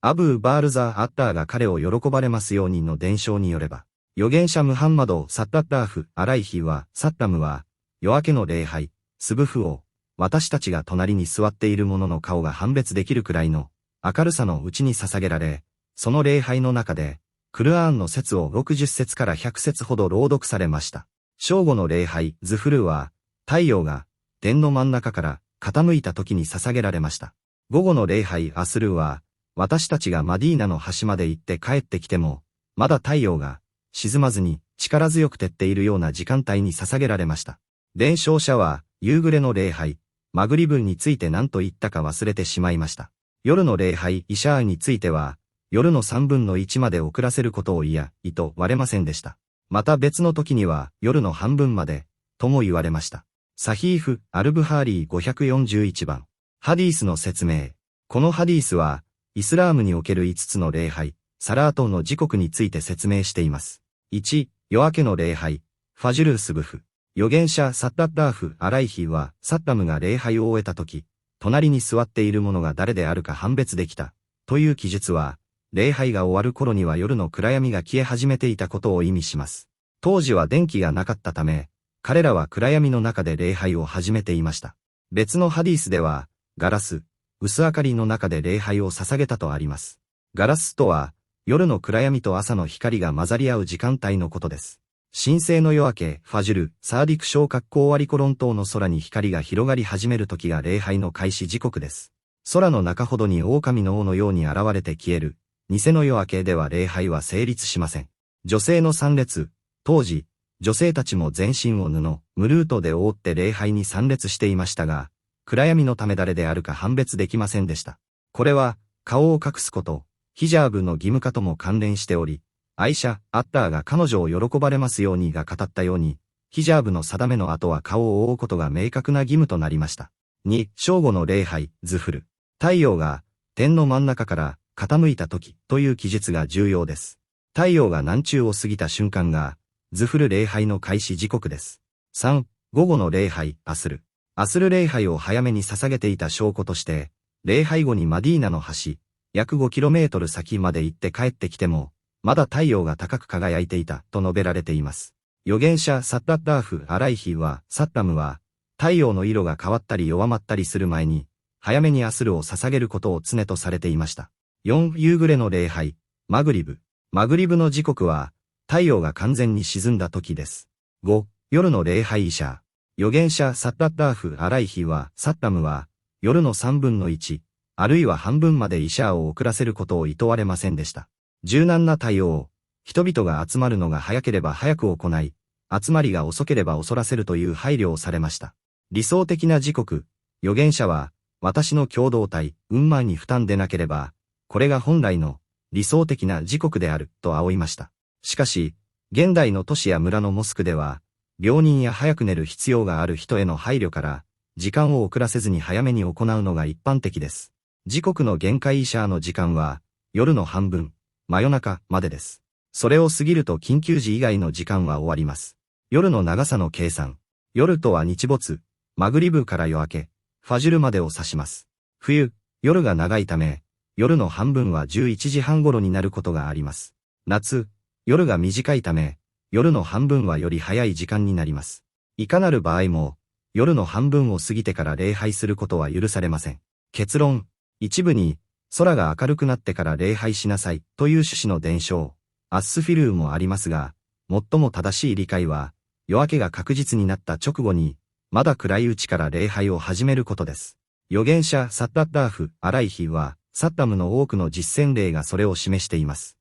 アブー・バールザー・アッターが彼を喜ばれますようにの伝承によれば、預言者ムハンマド・サッタッターフ・アライヒは、サッタムは、夜明けの礼拝、スブフを、私たちが隣に座っている者の顔が判別できるくらいの明るさのうちに捧げられ、その礼拝の中で、クルアーンの説を60節から100節ほど朗読されました。正午の礼拝、ズフルは、太陽が天の真ん中から傾いた時に捧げられました。午後の礼拝、アスルは、私たちがマディーナの端まで行って帰ってきても、まだ太陽が沈まずに力強く照っているような時間帯に捧げられました。伝承者は、夕暮れの礼拝、マグリブについて何と言ったか忘れてしまいました。夜の礼拝、イシャーについては、夜の3分の1まで遅らせることを意図割れませんでした。また別の時には、夜の半分まで、とも言われました。サヒーフ・アルブハーリー541番。ハディースの説明。このハディースは、イスラームにおける5つの礼拝、サラートの時刻について説明しています。1、夜明けの礼拝、ファジュルースブフ。預言者サッタッターフ・アライヒは、サッタムが礼拝を終えた時、隣に座っている者が誰であるか判別できた、という記述は、礼拝が終わる頃には夜の暗闇が消え始めていたことを意味します。当時は電気がなかったため、彼らは暗闇の中で礼拝を始めていました。別のハディースでは、ガラス、薄明かりの中で礼拝を捧げたとあります。ガラスとは、夜の暗闇と朝の光が混ざり合う時間帯のことです。神聖の夜明け、ファジュル、サーディク小括弧割コロン島の空に光が広がり始める時が礼拝の開始時刻です。空の中ほどに狼の尾のように現れて消える、偽の夜明けでは礼拝は成立しません。女性の参列、当時、女性たちも全身を布、ムルートで覆って礼拝に参列していましたが、暗闇のため誰であるか判別できませんでした。これは、顔を隠すこと、ヒジャーブの義務化とも関連しており、アイシャ・アッターが彼女を喜ばれますようにが語ったように、ヒジャーブの定めの後は顔を覆うことが明確な義務となりました。2、正午の礼拝、ズフル。太陽が天の真ん中から傾いた時という記述が重要です。太陽が南中を過ぎた瞬間が、ズフル礼拝の開始時刻です。3、午後の礼拝、アスル。アスル礼拝を早めに捧げていた証拠として、礼拝後にマディーナの端、約 5km 先まで行って帰ってきても、まだ太陽が高く輝いていたと述べられています。預言者サッタッターフ・アライヒは、サッタムは、太陽の色が変わったり弱まったりする前に、早めにアスルを捧げることを常とされていました。4、夕暮れの礼拝、マグリブ。マグリブの時刻は、太陽が完全に沈んだ時です。5、夜の礼拝イシャー。預言者サッタッターフ・アライヒは、サッタムは、夜の3分の1、あるいは半分までイシャーを遅らせることを厭われませんでした。柔軟な対応、人々が集まるのが早ければ早く行い、集まりが遅ければ遅らせるという配慮をされました。理想的な時刻、預言者は、私の共同体、ウンマンに負担でなければ、これが本来の理想的な時刻である、と仰いました。しかし、現代の都市や村のモスクでは、病人や早く寝る必要がある人への配慮から、時間を遅らせずに早めに行うのが一般的です。時刻の限界イシャーの時間は、夜の半分、真夜中までです。それを過ぎると緊急時以外の時間は終わります。夜の長さの計算。夜とは日没、マグリブから夜明け、ファジュルまでを指します。冬、夜が長いため、夜の半分は11時半頃になることがあります。夏、夜が短いため、夜の半分はより早い時間になります。いかなる場合も、夜の半分を過ぎてから礼拝することは許されません。結論、一部に、空が明るくなってから礼拝しなさいという趣旨の伝承、アッスフィルーもありますが、最も正しい理解は、夜明けが確実になった直後に、まだ暗いうちから礼拝を始めることです。預言者サッタッターフ・アライヒは、サッタムの多くの実践例がそれを示しています。